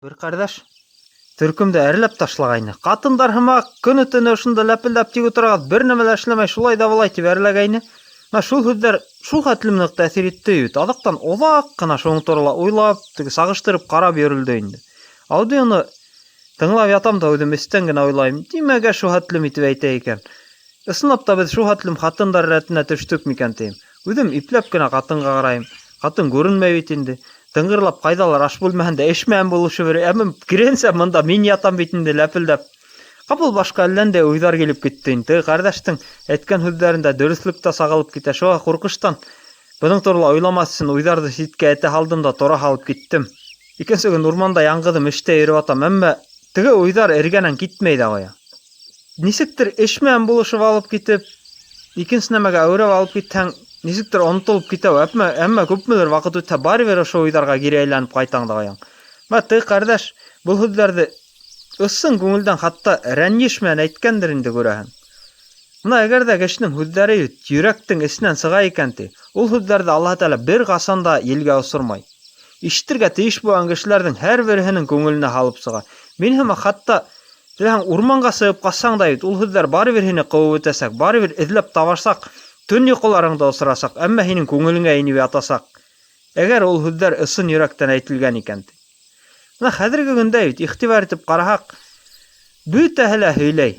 Бер ҡәрҙәш төркөмдө әрләп ташлағайны. Ҡатындар һымаҡ көнө-төнө ошонда ләпелдәп тик ултырғас, бер нәмә лә эшләмәй шулай да былай тип әрләгәйне. Шул һүҙҙәр шул хәтлем ныҡ тәьҫир итте бит. Аҙаҡтан оҙаҡ ҡына шуның турала уйлап, сағыштырып ҡарап йөрөлдө инде. Аудионы тыңлап ятам да үҙем эстән генә уйлайым. Нимәгә шул хәтлем итеп әйтә икән? Ысынлап та беҙ шул хәтлем ҡатындар рәтенә төштөк микән тием. Үҙем ипләп кенә ҡатынға ҡарайым. Ҡатын күренмәй бит инде. Тыңғырлап ҡайҙалыр аш бүлмәһендә эш менән булышы бер. Киренсә мында мин ятам бит инде ләпелдәп. Ҡапыл башҡа әлләндәй уйҙар килеп китте инде. Ҡәрҙәштең әйткән һүҙҙәрендә дөрөҫлөк тә сағылып китә. Шуға ҡурҡыштан бының турала уйламаҫ өсөн уйҙарҙы ситкә әтә һалдым да тора һалып киттем. Икенсе көн урманда яңғыҙым эштә йөрөп атам, әммә теге уйҙар эргәнән китмәй ҙә ҡуя. Нисектер эш менән булышып алып китеп, икенсе нәмәгә әүрәп алып китһәң, нисектер онотолоп китәү, әммә күпмелер ваҡыт үтһә, барыбер ошо уйҙарға кире әйләнеп ҡайтаң да ҡуяң. Теге ҡәрҙәш был һүҙҙәрҙе ысын күңелдән, хатта рәнйеш менән әйткәндер инде күрәһең. Бына әгәр ҙә кешенең һүҙҙәре йөрәктең эсенән сыға икән ти, ул һүҙҙәрҙе Аллаһ Тәғәлә бер ҡасан да елгә осормай. Ишетергә тейеш булған кешеләрҙең һәр береһенең күңеленә һалып сыға. Мин һымаҡ хатта урманға сығып ҡассаң да ул һүҙҙәр барыбер һине ҡыуып үтәсәк, барыбер эҙләп табасаҡ, төн йоҡоларыңда осрасаҡ, әммә һинең күңелеңә инеп ятасаҡ. Әгәр ул һүҙҙәр ысын йөрәктән әйтелгән икән ти. Хәҙерге көндә бит иғтибар итеп ҡараһаҡ, бөтәһе лә һөйләй.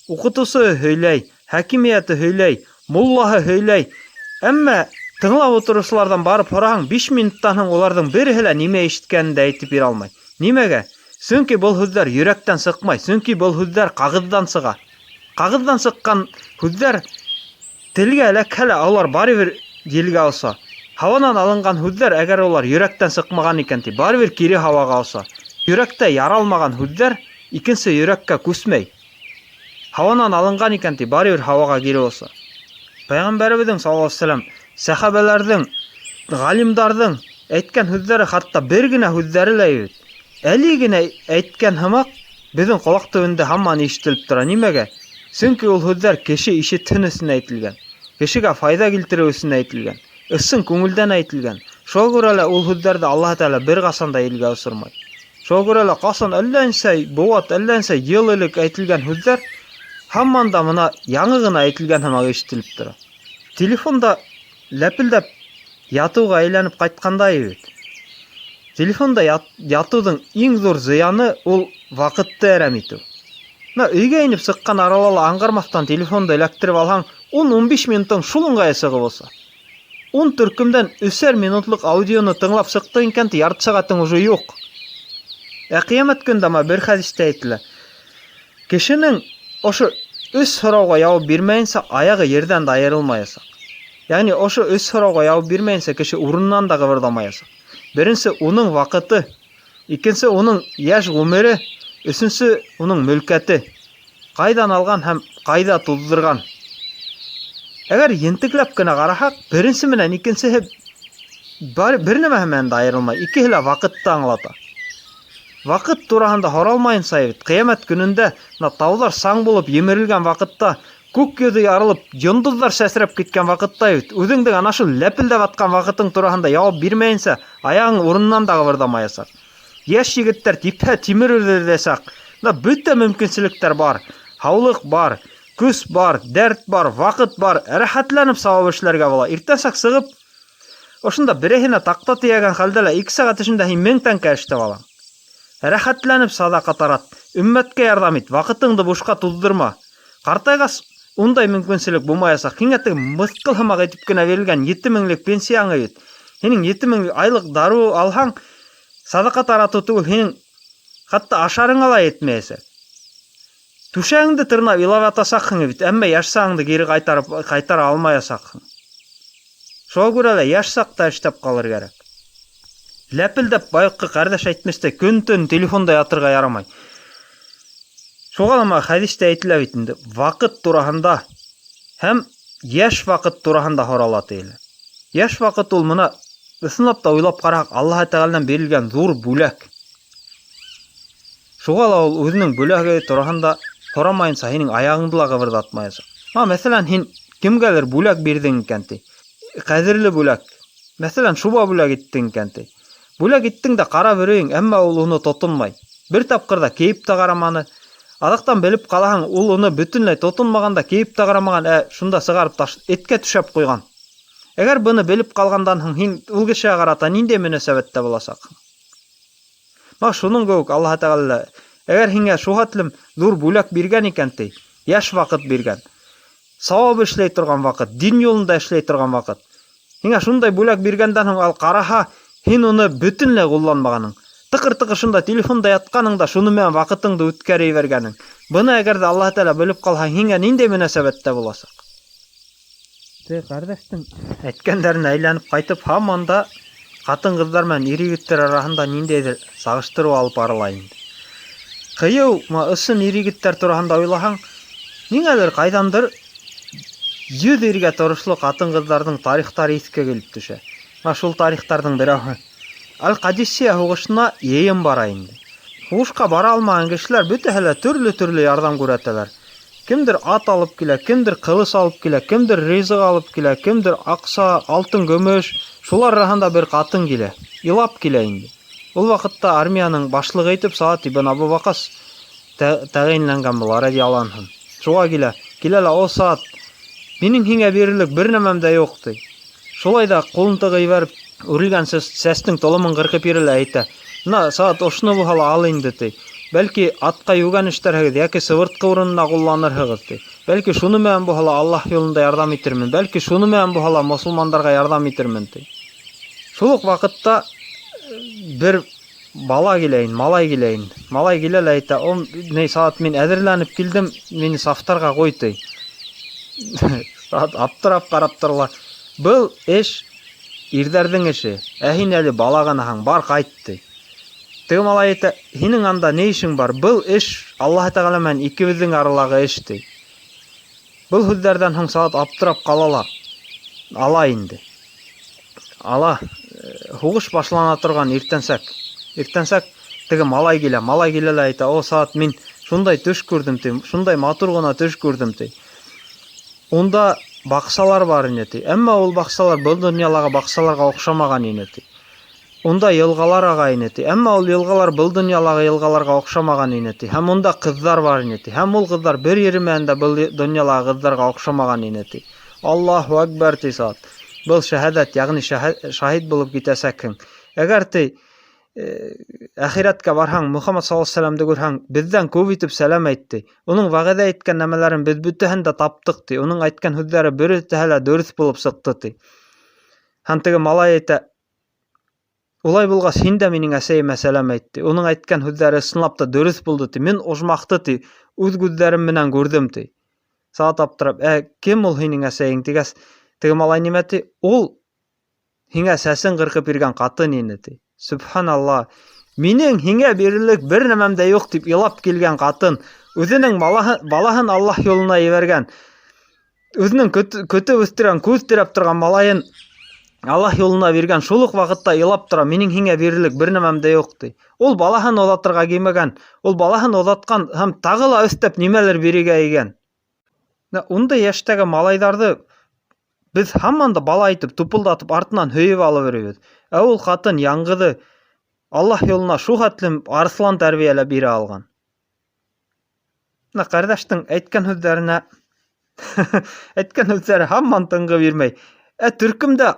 Уҡытыусыһы һөйләй, хәкимиәте һөйләй, муллаһы һөйләй. Әммә тыңлап ултырыусыларҙан барып һораһаң, 5 минуттан һуң уларҙың береһе лә нимә ишеткәнен дә әйтеп бирә алмай. Нимәгә? Сөнки был һүҙҙәр йөрәктән сыҡмай, сөнки был һүҙҙәр ҡағыҙҙан сыға. Ҡағыҙҙан сыҡҡан һүҙҙәр телгә эләкһә лә улар барыбер елгә оса. Һауанан алынған һүҙҙәр, әгәр улар йөрәктән сыҡмаған икән ти, барыбер кире һауаға оса. Йөрәктә яралмаған һүҙҙәр икенсе йөрәккә күсмәй. Һауанан алынған икән ти, барыбер һауаға кире оса. Пәйғәмбәребеҙҙең саллаллаһу алейһи ва саллям, сәхәбәләрҙең, ғалимдарҙың әйткән һүҙҙәре хатта бер генә һүҙҙәре лә юҡ. Әле генә әйткән һымаҡ беҙҙең ҡолаҡ төбөндә һаман ишетелеп тора. Нимәгә? Сөнки ул һүҙҙәр кеше ишетһен өсөн әйтелгән. Кешегә файҙа килтереү өсөн әйтелгән. Ысын күңелдән әйтелгән. Шуға күрә лә ул һүҙҙәрҙе Аллаһ Тәғәлә бер ҡасан да елгә осормай. Шуға күрә лә ҡасан әлләнсә быуат, әлләнсә йыл элек әйтелгән һүҙҙәр һаман да мына яңы ғына әйтелгән һымаҡ ишетелеп тора. Телефонда ләпелдәп ятыуға әйләнеп ҡайтҡандай бит. Телефонда ятыуҙың иң ҙур зыяны ул ваҡытты әрәм итеү. Өйгә инеп сыҡҡан арала ла аңғармаҫтан телефонды эләктереп алһаң, 10-15 минутың шул ыңғайы сығып оса. 10 төркөмдән 3 минутлыҡ аудионы тыңлап сыҡтың икән ти, ярты сәғәтең уже юҡ. Ҡиәмәт көндә бер хәдистә әйтелә. Кешенең ошо 3 һорауға яуап бирмәйенсә, аяғы ерҙән дә айырылмаясаҡ. Яғни ошо 3 һорауға яуап бирмәйенсә, кеше урынынан да ҡыбырҙамаясаҡ. Беренсе уның ваҡыты, икенсе уның йәш ғүмере, өсөнсө уның мөлкәте. Ҡайҙан алған һәм ҡайҙа туҙҙырған. Әгәр ентекләп кенә ҡараһаҡ, беренсе менән икенсеһе бер нәмәһе менән дә айырылмай. Икеһе лә ваҡытты аңлата. Ваҡыт тураһында һоралмайынса бит, ҡиәмәт көнөндә тауҙар саң булып емерелгән ваҡытта, күк йөҙө ярылып, йондоҙҙар сәсрәп киткән ваҡытта бит, үҙеңдең ана шул ләпелдәп атҡан ваҡытың тураһында яуап бирмәйенсә, аяғың урынынан да ҡыбырҙамаясаҡ. Йәш егеттәр типһә тимер өҙөләсәк. Бөтә мөмкинселектәр бар. Һаулыҡ бар, көс бар, дәрт бар, ваҡыт бар. Рәхәтләнеп сауап эшләргә була. Иртәнсәк сығып, ошонда береһенә таҡта тейәгән хәлдә лә 2 сәғәт эшендә һин 1000 тәңкә эшләп алаң. Рәхәтләнеп садаҡа тарат, өммәткә ярҙам ит, ваҡытыңды бушҡа туҙҙырма. Ҡартайғас, ундай мөмкинселек булмаясаҡ. Һиңә теге мыҫҡыл һымаҡ итеп кенә бирелгән 7000-лек пенсияңы бит. Һинең 7000 айлык дарыу алһаң, садаҡа таратыу түгел, һинең хатта ашарыңа ла етмәйәсәк. Түшәңде тырнап илап ятасаҡһың бит, әммә йәш сағыңды кире ҡайтара алмаясаҡһың. Шуға күрә лә йәш саҡта эштәп ҡалыр кәрәк. Ләпелдәп байыҡҡы ҡәрҙәш әйтмәҫтәй көн-төн телефонда ятырға ярамай. Шуға ла хәдистә әйтелә бит инде, ваҡыт тураһында һәм йәш ваҡыт тураһында һорала тиелә. Йәш ваҡыт ул мына ысынлап та уйлап ҡараһаҡ, Аллаһ Тәғәләнән бирелгән ҙур бүләк. Шуға ла ул үҙенең бүләге тураһында һорамайынса һинең аяғыңды ла ҡыбырҙатмаясаҡ. Мәҫәлән, һин кемгәлер бүләк бирҙең икән ти, ҡәҙерле бүләк. Мәҫәлән, шуба бүләк иттең икән ти. Бүләк иттең дә ҡарап йөрөйөң, әммә ул уны тотонмай. Бер тапҡыр да кейеп тә ҡараманы. Аҙаҡтан белеп ҡалаһың, ул уны бөтөнләй тотонмағанда кейеп тә ҡарамаған, шунда сығарып эткә төшәп ҡуйған. Әгәр быны белеп ҡалғандан һуң һин ул кешегә ҡарата ниндәй мөнәсәбәттә буласаҡһың? Шуның кеүек Аллаһ Тәғәлә, әгәр һиңә шуһатлым ҙур бүләк биргән икән, ти, йәш ваҡыт биргән, сауап эшләй торған ваҡыт, дин юлында эшләй торған ваҡыт. Һиңә шундай бүләк биргәндән һуң ал ҡараһа, һин уны бөтөнләй ҡулланмағаның. Тыҡыр-тыҡыр шунда телефонда ятҡаның да шуны менән ваҡытыңды үткәрә ебәргәнең. Быны әгәр дә Аллаһ Тәғәлә белеп ҡалһа, һиңә ниндәй мөнәсәбәттә буласаҡ? Ҡәрҙәштең әйткәндәрен әйләнеп ҡайтып, һаман да ҡатын-ҡыҙҙар менән ир-егеттәр араһында ниндәйҙер сағыштырыу алып барыла инде. Ҡыйыу, ысын ир-егеттәр тураһында уйлаһаң, ниңәлер ҡайҙандыр 100 иргә торошло ҡатын-ҡыҙҙарҙың тарихтары иҫкә килеп төшә. Шул тарихтарҙың берәүһе Аль-Ҡадисия һуғышына йыйын бара инде. Һуғышҡа бара алмаған кешеләр бөтәһе лә төрлө ярҙам күрһәтәләр. Кемдер ат алып килә, кемдер ҡылыс алып килә, кемдер ризыҡ алып килә, кемдер аҡса, алтын, көмөш. Шулар араһында бер ҡатын килә, илап килә инде. Ул ваҡытта армияның башлығы итеп Саат ибн Абу Ваҡас тәғәйенләнгән була, радияллаһу анһу. Шуға килә лә, о Саат, минең һиңә бирерлек бер нәмәм дә юҡ, ти. Шулай да ҡулын тығый бәреп, үрелгән сәстең толомон ҡырҡып бирә лә әйтә. Саат, ошоно булһа ла ал инде, ти. Бәлки атҡа йүгән эштәрһегеҙ, йәки сыбыртҡы урынына ҡулланырһығыҙ, ти. Бәлки шуны менән булһа ла Аллаһ юлында ярҙам итермен. Бәлки шуны менән булһа ла мосолмандарға ярҙам итермен, ти. Шул уҡ ваҡытта бер бала килә инде, малай килә инде. Малай килә лә әйтә, Саат, мин әҙерләнеп килдем, мине сафтарға ҡуй, ти. Саат аптырап ҡарап тора. Был эш ирҙәрҙең эше, һин әле бала ғанаһың, бар ҡайт, ти. Теге малай әйтә, һинең анда ни эшең бар? Был эш Аллаһ Тәғәлә менән икебеҙҙең аралағы эш, ти. Был һүҙҙәрҙән һуң Саат аптырап ҡала, ала инде. Ала, һуғыш башлана торған иртәнсәк теге малай килә лә әйтә, о Саат, мин шундай төш күрҙем, ти, шундай матур ғына төш күрҙем, ти. Унда баҡсалар бар ине, ти. Әммә ул баҡсалар был донъялағы баҡсаларға оҡшамаған ине, ти. Унда йылғалар аға ине, ти. Әммә ул йылғалар был донъялағы йылғаларға оҡшамаған ине, ти. Һәм унда ҡыҙҙар бар ине, ти. Һәм ул ҡыҙҙар бер ере менән дә был донъялағы ҡыҙҙарға оҡшамаған ине, ти. Аллаһу әкбәр, ти Саат. Был шәһәдәт, яғни шаһит булып китәсәкһең. Әгәр ти әхирәткә барһаң, Мөхәммәд саллаллаһу алейһи ва сәлләмде күрһәң, беҙҙән күп итеп сәләм әйтте. Уның вәғәҙә иткән нәмәләрен беҙ бөтәһен дә таптыҡ, ти. Уның әйткән һүҙҙәре бөтәһе лә дөрөҫ булып сыҡты, ти. Һәм теге малай әйтә, улай булғас, һин дә минең әсәйемә сәләм әйтте. Уның әйткән һүҙҙәре ысынлап та дөрөҫ булды, ти. Мин ожмаҡты, ти, үҙ күҙҙәрем менән күрҙем, ти. Саат аптырап, кем ул һинең әсәйең, тигәс, теге малай нимә, ти? Ул һиңә сәсен ҡырҡып биргән ҡатын ине, ти. Субханалла. Минең һиңә бирерлек бер нәмәм дә юҡ, тип илап килгән ҡатын, үҙенең балаһын Аллаһ юлына ебәргән, үҙенең көтөп үҫтергән, күҙ терәп торған малайын Аллаһ юлына биргән, шул уҡ ваҡытта илап тора, минең һиңә бирерлек бер нәмәм дә юҡ, ти. Ул балаһын оҙатырға кимәгән, ул балаһын оҙатҡан һәм тағы ла өҫтәп нимәлер бирергә игән. Ундай йәштәге малайҙарҙы беҙ һаман да бала итеп, тупылдатып, артынан һөйөп алып йөрөйбөҙ. Ә ул ҡатын яңғыҙы Аллаһ юлына шуһатлым арыҫлан тәрбиәләп бирә алған. Ҡәрҙәштең әйткән һүҙҙәренә әйткән һүҙҙәре һаман тынғы бирмәй. Төркөмдә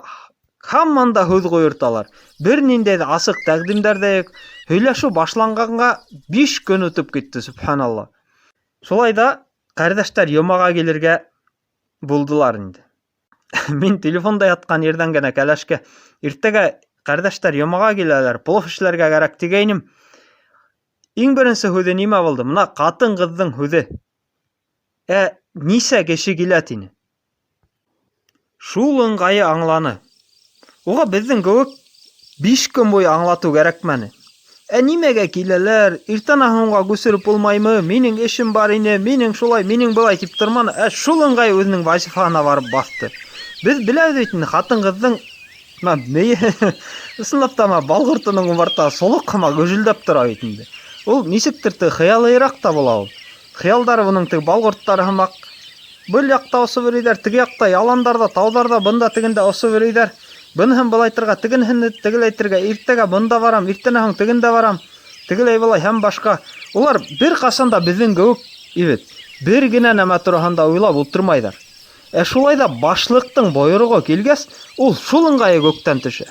һаман да һүҙ ҡуйырталар. Бер ниндәй ҙә асыҡ тәҡдимдәр ҙә юҡ. Һөйләшеү башланғанға 5 көн үтеп китте, субханалла. Шулай да ҡәрҙәштәр йомаға килергә булдылар инде. Мин телефонда ятҡан ерҙән генә кәләшкә, иртәгә ҡәрҙәштәр йомаға киләләр, плов эшләргә кәрәк тигәйнем. Иң беренсе һүҙе нимә булды? Мына ҡатын-ҡыҙҙың һүҙе. Нисә кеше килә, тине. Шул ыңғайы аңланы. Уға беҙҙең кеүек 5 көн буйы аңлатыу кәрәкмәне. Нимәгә киләләр? Иртәнән һуңға күсереп булмаймы? Минең эшем бар ине, минең шулай, минең былай тип торманы. Шул ыңғай үҙенең вазифаһына барып баҫты. Беҙ беләбеҙ бит, ҡатын-ҡыҙҙың ысынлап та балғыртының умарта солоҡ һымаҡ гөжөлдәп тора бит инде. Ул нисектер хыялыйыраҡ та була ул. Хыялдары уның балғырттары һымаҡ. Был яҡта осоп йөрөйҙәр, теге яҡта яландарҙа, тауҙарҙа, бында тегендә осоп йөрөйҙәр. Быныһын былайтырға, тегенһен тегеләйтергә, иртәгә бында барам, иртәнән һуң тегендә барам, тегеләй былай һәм башка. Улар бер ҡасан да беҙҙең кеүек, бер генә нәмә тураһында уйлап ултырмайҙар. Шулай да башлыҡтың бойороғо килгәс, ул шул ыңғайы күктән төшә.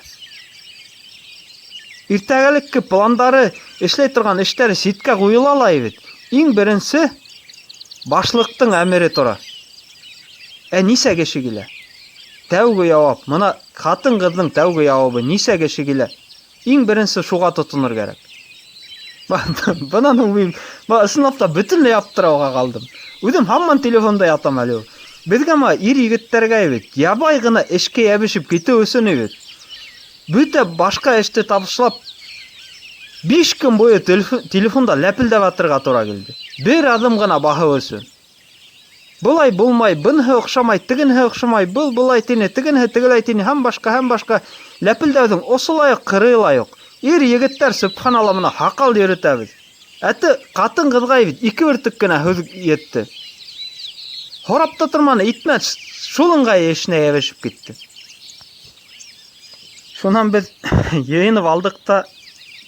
Иртәгәлеккә пландары, эшләй торған эштәре ситкә ҡуйыла ла ибит. Иң беренсе башлыҡтың әмере тора. Нисә кеше килә? Тәүге яуап, мына ҡатын-ҡыҙҙың тәүге яуабы нисә кеше килә? Иң беренсе шуға тотонор кәрәк. Бынан һуң мин ысынлап та бөтөнләй аптырауға ҡалдым. Үҙем һаман телефонда ятам әле. Беҙгә ир егеттәргә ябай ғына эшкә йәбешеп китеү өсөн бөтә башка эште табышлап 5 көн буйы телефонда ләпелдәп атырға тура килде. Бер аҙым ғына баһыу өсөн. Былай булмай, быныһы оҡшамай, тегенһе оҡшамай, был былай тине, тегенһе тегеләй тине, һәм башка ләпелдәүҙең осолай уҡ, ҡырыйлай уҡ. Ир-егеттәр субханалла мына һаҡал йөрөтәбеҙ. Ҡатын-ҡыҙға 2 бөртөк кенә һүҙ етте. Һорап та торманы, итмәҫ, шул ыңғай эшенә йәбешеп китте. Шунан беҙ йыйынып алдыҡ та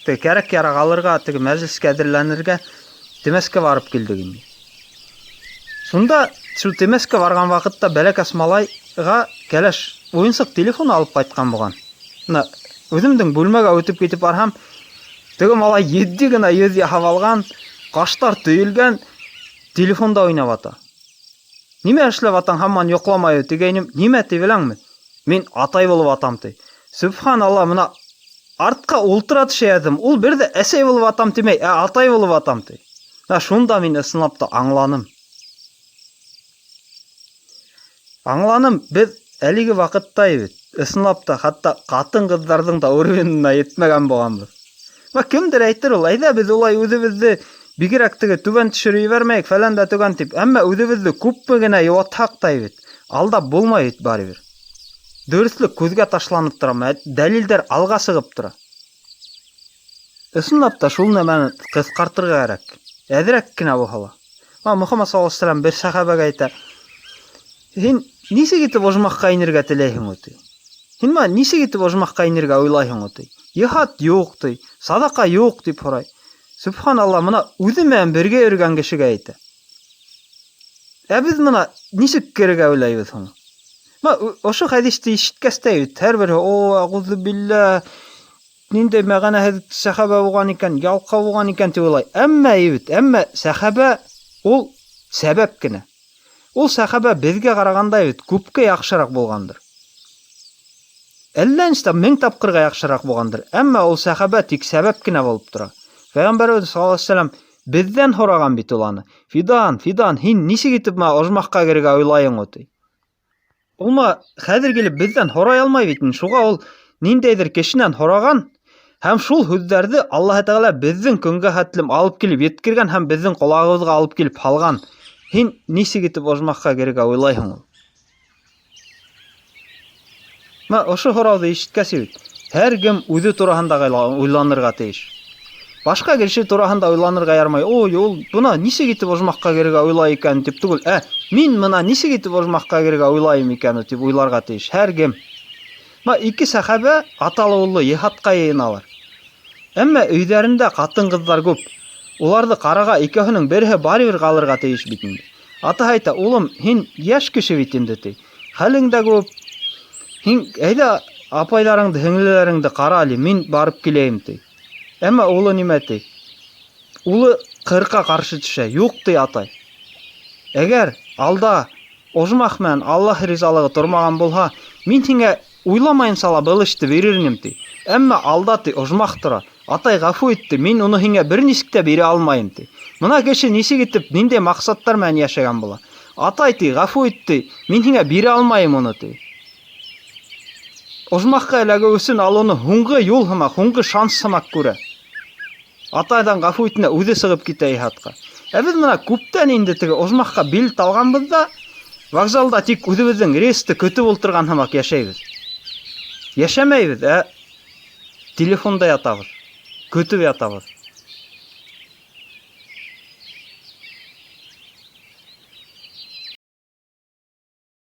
кәрәк-яраҡ алырға, мәжлескә әҙерләнергә Темәскә барып килдек инде. Шунда шул Темәскә барған ваҡытта бәләкәс малайға кәләш уйынсыҡ телефон алып ҡайтҡан булған. Үҙемдең бүлмәгә үтеп китеп барһам, теге малай етди генә йөҙ яһап алған, ҡаштар төйөлгән, телефонда уйнап ата. Нимә эшләп атаң, һаман йоҡламай тигәйнем, нимә ти беләңме? Мин атай булып атам ти. Субханалла, мына артҡа ултыра төшәйәҙем, ул бер дә әсәй булып атам тимәй, атай булып атам ти. Шунда мин ысынлап та аңланым. Беҙ әлеге ваҡытта ысынлап та, хатта ҡатын-ҡыҙҙарҙың да уровенына етмәгән булғанбыҙ. Кемдер әйтер ул, әйҙә беҙ улай үҙебеҙҙе бигерәк түбән төшөрөп ебәрмәйек, фәлән дә түгән тип, әммә үҙебеҙҙе күпме генә йыуатһаҡ та алдап булмай барыбер. Дөрөҫлөк күҙгә ташланып тора, дәлилдәр алға сығып тора. Ысынлап та шул нәмәне ҡыҫҡартырға кәрәк. Әҙерәк кенә булһа ла. Мөхәммәд саллаллаһу алейһи ва саллям бер сәхәбәгә әйтә: "Һин нисек итеп ожмахҡа инергә теләйһең ул?" Һин нисек итеп ожмахҡа инергә уйлайһың ул? Йыһат юҡ ти, садаҡа юҡ дип һорай. Субханалла, мына үҙе менән бергә йөрөгән кешегә әйтә. Беҙ мына нисек керергә уйлайбыҙ һуң? Ошо хәдисте ишеткәс тә һәр береһе: "О, ағуҙу билла, ниндәй мәғәнәһеҙ сәхәбә булған икән, ялҡау булған икән" тип уйлай. Әммә сәхәбә ул сәбәп кенә. Ул сәхәбә беҙгә ҡарағанда күпкә яҡшыраҡ булғандыр. Әллә нисә 1000 тапҡырға яҡшыраҡ булғандыр. Әммә ул сәхәбә тик сәбәп кенә булып тора. Пәйғәмбәребеҙ саллаллаһу алейһи ва саллям беҙҙән һораған бит ул аны. Фидан, һин нисек итеп ожмахҡа керергә уйлайың ул? Ул хәҙер килеп беҙҙән һорай алмай бит. Шуға ул ниндәйҙер кешенән һораған һәм шул һүҙҙәрҙе Аллаһ Тәғәлә беҙҙең көнгә хәтлем алып килеп еткергән һәм беҙҙең ҡолағыбыҙға алып килеп һалған. Һин нисек итеп ожмахҡа керергә уйлайһың ул? Ошо һорауҙы ишеткәс, һәр кем үҙе тураһында уйланырға тейеш. Башҡа кеше тураһында уйланырға ярмай. Ул бына нисек итеп ожмахҡа керергә уйлай икән тип түгел, мин мына нисек итеп ожмахҡа керергә уйлайым икән тип уйларға тейеш. Һәр кем. 2 сәхәбә аталы-уллы йыһатҡа йыйыналар. Әммә өйҙәрендә ҡатын-ҡыҙҙар күп. Уларҙы ҡарарға икәүһенең береһе барыбер ҡалырға тейеш бит инде. Атаһы әйтә: "Улым, һин йәш кеше бит инде ти. Хәлең дә күп. Һин әйҙә апайҙарыңды, һеңлеләреңде ҡара әле, мин барып киләйем" ти. Әммә улы нимә ти? Улы 40-ҡа ҡаршы төшә. Юҡ ти, атай. Әгәр алда ожмах менән Аллаһ ризалығы тормаған булһа, мин һиңә уйламайынса ла был эште бирер инем ти. Әммә алда ти ожмах тора. Атай, ғәфү ит ти, мин уны һиңә бер нисек тә бирә алмайым ти. Мына кеше нисек итеп, ниндәй маҡсаттар менән йәшәгән була. Атай ти, ғәфү ит ти, мин һиңә бирә алмайым уны ти. Ожмахҡа эләгеү өсөн ал уны һуңғы юл һымаҡ, һуңғы шанс һымаҡ күрә. Атайҙан ғәфү итенә үҙе сығып китә йыһатҡа. Беҙ мына күптән инде теге ожмахҡа билет алғанбыҙ да, вокзалда тик үҙебеҙҙең рейсты көтөп ултырған һымаҡ йәшәйбеҙ. Йәшәмәйбеҙ, телефонда ятабыҙ, көтөп ятабыҙ.